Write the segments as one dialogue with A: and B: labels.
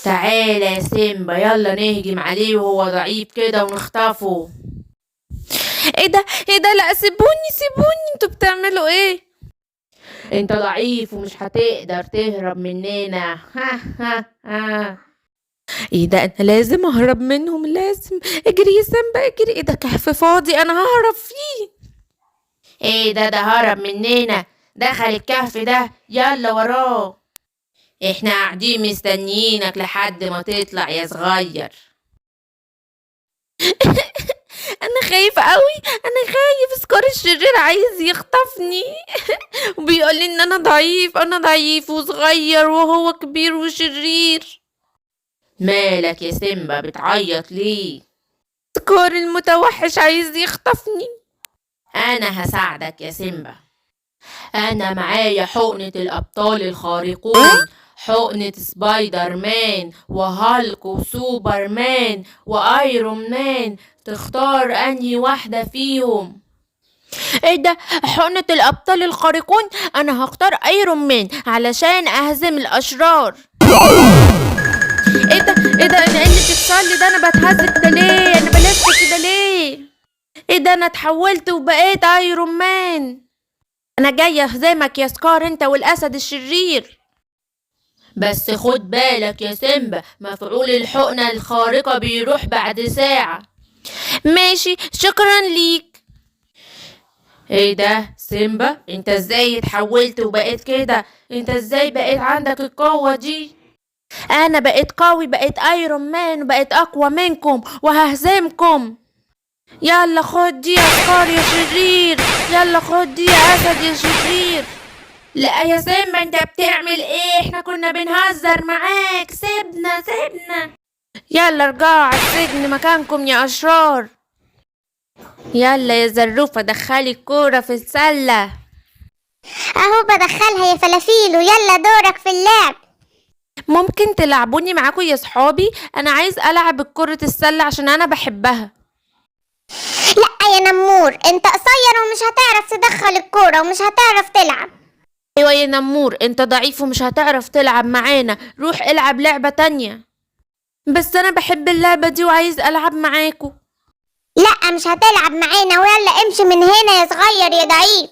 A: تعالى يا سيمبا، يلا نهجم عليه وهو ضعيف كده ونخطفه.
B: ايه ده لا سيبوني انتوا بتعملوا ايه؟
A: انت ضعيف ومش هتقدر تهرب مننا. ها ها ها.
B: ايه ده انا لازم اهرب منهم، لازم. اجري يا سيمبا اجري، ايه ده كهف فاضي انا ههرب فيه.
A: ايه ده هرب مننا، دخل الكهف ده، يلا وراه. احنا قاعدين مستنيينك لحد ما تطلع يا صغير.
B: انا خايفة قوي، انا خايف سكار الشرير عايز يخطفني وبيقول لي ان انا ضعيف وصغير وهو كبير وشرير.
A: مالك يا سيمبا بتعيط ليه؟
B: سكار المتوحش عايز يخطفني.
A: انا هساعدك يا سيمبا، انا معايا حقنة الابطال الخارقون، حقنة سبايدر مان وهالك وسوبر مان وايرون مان، تختار انهي واحدة فيهم؟
B: ايه ده حقنة الابطال الخارقون، انا هختار ايرون مان علشان اهزم الاشرار. ايه ده انا ايه اللي بيحصل لي ده؟ انا بتهز كده ليه؟ انا بلف كده ليه؟ ايه ده انا اتحولت وبقيت ايرون مان. انا جاي اهزمك يا سكار انت والاسد الشرير.
A: بس خد بالك يا سيمبا، مفعول الحقنة الخارقة بيروح بعد ساعة.
B: ماشي شكرا ليك.
A: ايه ده سيمبا، انت ازاي اتحولت وبقيت كده؟ انت ازاي بقيت عندك القوة دي؟
B: انا بقيت قوي، بقيت ايرون مان وبقيت اقوى منكم وههزمكم. يلا خد دي يا سكار يا شرير، يلا خد دي يا اسد يا شرير.
A: لا يا سيمبا انت بتعمل ايه؟ احنا كنا بنهزر معاك، سيبنا.
B: يلا ارجعوا على السجن مكانكم يا اشرار. يلا يا زروفة دخلي الكورة في السلة.
C: اهو بدخلها يا فلافيل، ويلا دورك في اللعب.
B: ممكن تلعبوني معاكم يا صحابي؟ انا عايز العب كرة السلة عشان انا بحبها.
C: لا يا نمور، انت قصير ومش هتعرف تدخل الكورة ومش هتعرف تلعب.
B: ايوه يا نمور انت ضعيف ومش هتعرف تلعب معانا، روح العب لعبة تانية. بس انا بحب اللعبة دي وعايز العب معاكم.
C: لا مش هتلعب معانا، ويلا امشي من هنا يا صغير يا ضعيف.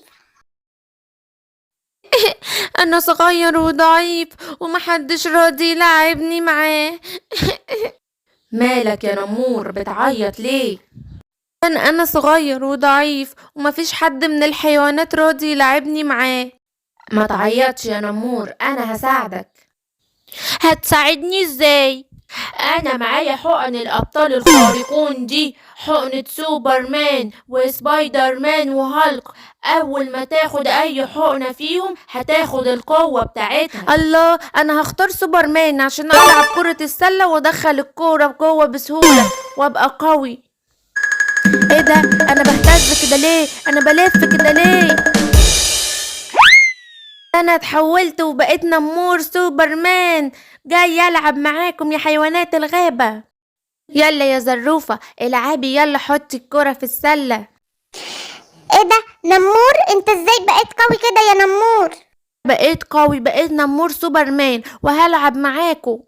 B: انا صغير وضعيف ومحدش راضي يلعبني معاه.
A: مالك يا نمور بتعيط ليه؟
B: انا صغير وضعيف ومفيش حد من الحيوانات راضي يلعبني معاه.
A: ما تعيطش يا نمور، انا هساعدك.
B: هتساعدني ازاي؟
A: انا معايا حقن الابطال الخارقون دي، حقنة سوبر مان وسبايدر مان وهالك. اول ما تاخد اي حقنة فيهم هتاخد القوة بتاعتها.
B: الله انا هختار سوبرمان عشان العب كرة السلة وادخل الكورة جوه بسهولة وابقى قوي. ايه ده انا بهتز كده ليه؟ انا بلف كده ليه؟ انا اتحولت وبقيت نمور سوبرمان، جاي العب معاكم يا حيوانات الغابة. يلا يا زروفة العبي، يلا حطي الكرة في السلة.
C: ايه ده نمور، انت ازاي بقيت قوي كده يا نمور؟
B: بقيت قوي، بقيت نمور سوبرمان وهلعب معاكم.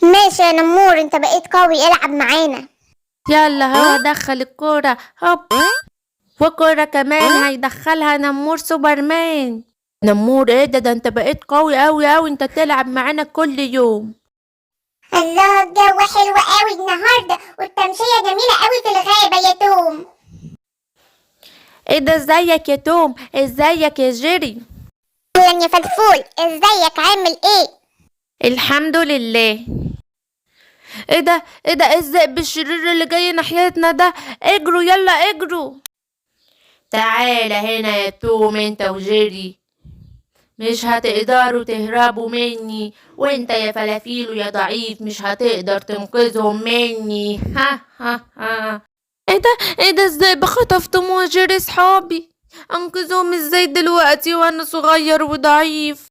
C: ماشي يا نمور، انت بقيت قوي، العب معانا.
B: يلا هو دخل الكرة هوب، وكرة كمان هيدخلها نمور سوبرمان. نمور ايه ده انت بقيت قوي اوي انت تلعب معانا كل يوم.
C: الله الجو حلو قوي النهارده، والتمشية جميلة قوي في الغابة يا توم.
B: ايه ده ازيك يا توم، ازيك يا جيري.
C: اهلا يا فلفول، ازيك عامل ايه؟
B: الحمد لله. ايه ده الذئب الشرير اللي جاي ناحيتنا ده، اجروا يلا اجروا.
A: تعال هنا يا توم انت وجيري، مش هتقدروا تهربوا مني، وانت يا فلافيلو يا ضعيف مش هتقدر تنقذهم مني. ها ها ها.
B: ايه ده الذئب خطف توم وجيري صحابي، انقذهم ازاي دلوقتي وانا صغير وضعيف؟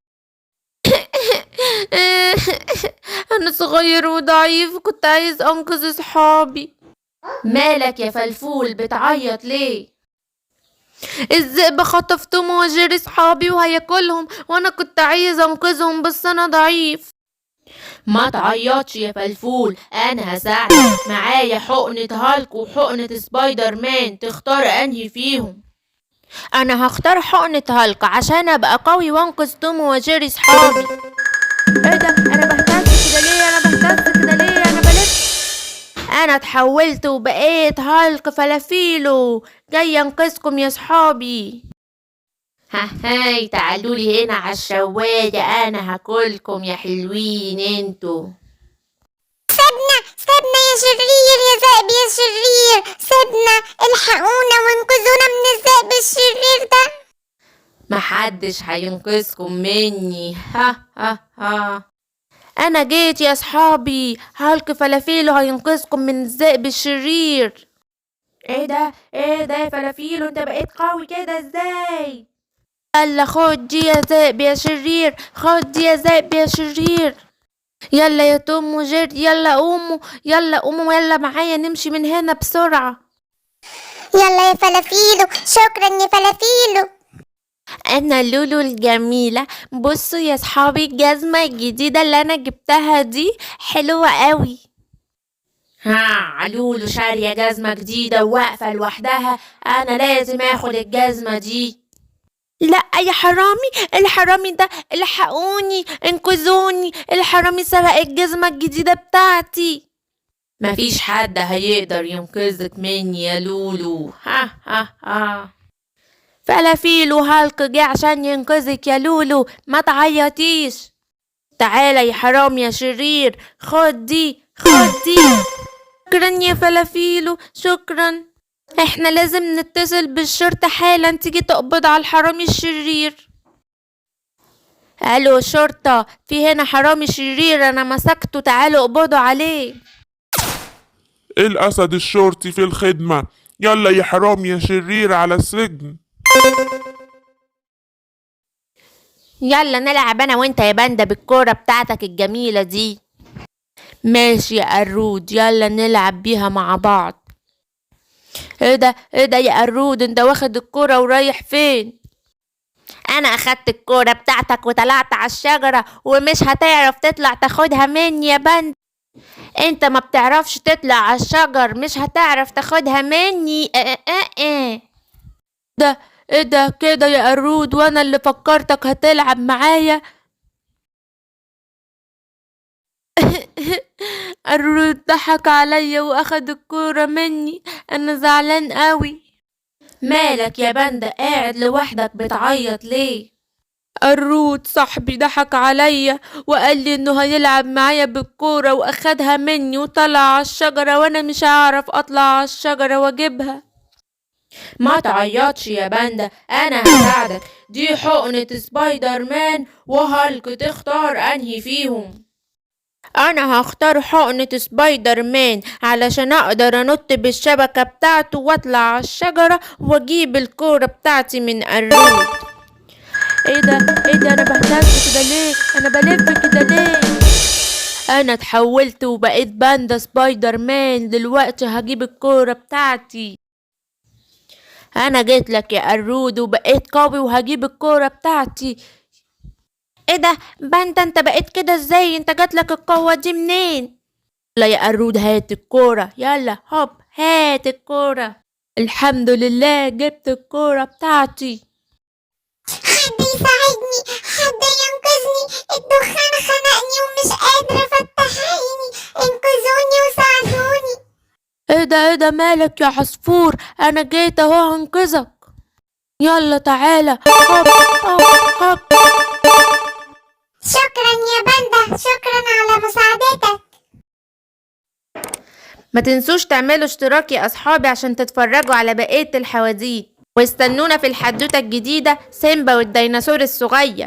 B: انا صغير وضعيف كنت عايز انقذ صحابي.
A: مالك يا فلفول بتعيط ليه؟
B: الذئب خطف توم وجيري صحابي وهياكلهم وانا كنت عايز انقذهم بس انا ضعيف.
A: ما تعيطش يا فلفول، انا هساعدك. معايا حقنة هالك وحقنة سبايدر مان، تختار انهي فيهم؟
B: انا هختار حقنة هالك عشان ابقى قوي وانقذ توم وجيري صحابي. ايه ده، انا بهتز كده ليه؟ انا بهتز كده ليه؟ انا بلف. انا اتحولت وبقيت هالك فلافيلو، جاي انقذكم يا صحابي.
A: هاي تعالولي هنا على الشواية، انا هاكلكم يا حلوين انتوا.
C: سيبنا يا شرير، يا ذئب يا شرير، سيبنا، الحقونا وانقذونا من الذئب الشرير ده.
A: محدش هينقذكم مني. ها ها ها.
B: انا جيت يا صحابي، هالك فلافيلو هينقذكم من الذئب الشرير. ايه ده يا فلافيلو، انت بقيت قوي كده ازاي؟ يلا خد دي يا ذئب يا شرير، خد دي يا ذئب يا شرير. يلا يا توم وجيري، يلا قوموا، يلا قوموا، يلا معايا نمشي من هنا بسرعة.
C: يلا يا فلافيلو، شكرا يا فلافيلو.
B: انا لولو الجميلة، بصوا يا صحابي الجزمة الجديدة اللي انا جبتها دي حلوة قوي.
A: ها لولو شارية جزمة جديدة وواقفة لوحدها، انا لازم اخد الجزمة دي.
B: لا يا حرامي، الحرامي ده الحقوني، انقذوني، الحرامي سرق الجزمة الجديدة بتاعتي.
A: مفيش حد هيقدر ينقذك مني يا لولو. ها ها ها.
B: فلافيلو هالك جه عشان ينقذك يا لولو، ما تعيطيش. تعالى يا حرام يا شرير، خد دي، خد دي. شكرا يا فلافيلو، شكرا. احنا لازم نتصل بالشرطة حالا تيجي تقبض على الحرامي الشرير. الو شرطة، في هنا حرامي شرير انا مسكته، تعالوا اقبضوا عليه.
D: الأسد الشرطي في الخدمة، يلا يا حرام يا شرير على السجن.
B: يلا نلعب انا وانت يا باندا بالكورة بتاعتك الجميلة دي. ماشي يا قرود، يلا نلعب بيها مع بعض. ايه ده يا قرود، انت واخد الكورة ورايح فين؟ انا اخدت الكورة بتاعتك وطلعت على الشجرة، ومش هتعرف تطلع تاخدها مني يا بند. انت ما بتعرفش تطلع على الشجر، مش هتعرف تاخدها مني. ده ايه ده كده يا قرود، وانا اللي فكرتك هتلعب معايا. قرود ضحك عليا واخد الكورة مني، انا زعلان قوي.
A: مالك يا باندا قاعد لوحدك بتعيط ليه؟
B: قرود صاحبي ضحك عليا وقال لي انه هيلعب معايا بالكورة واخدها مني وطلع على الشجرة، وانا مش هعرف اطلع على الشجرة واجيبها.
A: ما تعيطش يا باندا، انا هساعدك. دي حقنة سبايدر مان وهالك، تختار انهي فيهم؟
B: انا هختار حقنة سبايدر مان علشان اقدر انط بالشبكة بتاعته واطلع على الشجرة واجيب الكورة بتاعتي من قرود. ايه ده انا بهتز كده ليه؟ انا بلف كده ليه؟ انا اتحولت وبقيت باندا سبايدر مان، دلوقتي هجيب الكورة بتاعتي. انا جيت لك يا قرود وبقيت قوي وهجيب الكورة بتاعتي. ايه ده باندا، انت بقيت كده ازاي؟ انت جاتلك القوة دي منين؟ يلا يا قرود هات الكورة، يلا هوب هات الكورة. الحمد لله جبت الكورة بتاعتي.
C: حد يساعدني، حد ينقذني، الدخان خنقني ومش قادرة افتح عيني، انقذوني وساعدوني.
B: ايه ده مالك يا عصفور؟ انا جيت اهو هنقذك. يلا تعالى هوب هوب هوب.
C: شكرا يا باندا، شكرا على مساعدتك.
B: ما تنسوش تعملوا اشتراك يا اصحابي عشان تتفرجوا على بقية الحواديت، واستنونا في الحدوتة الجديدة سيمبا والديناصور الصغير.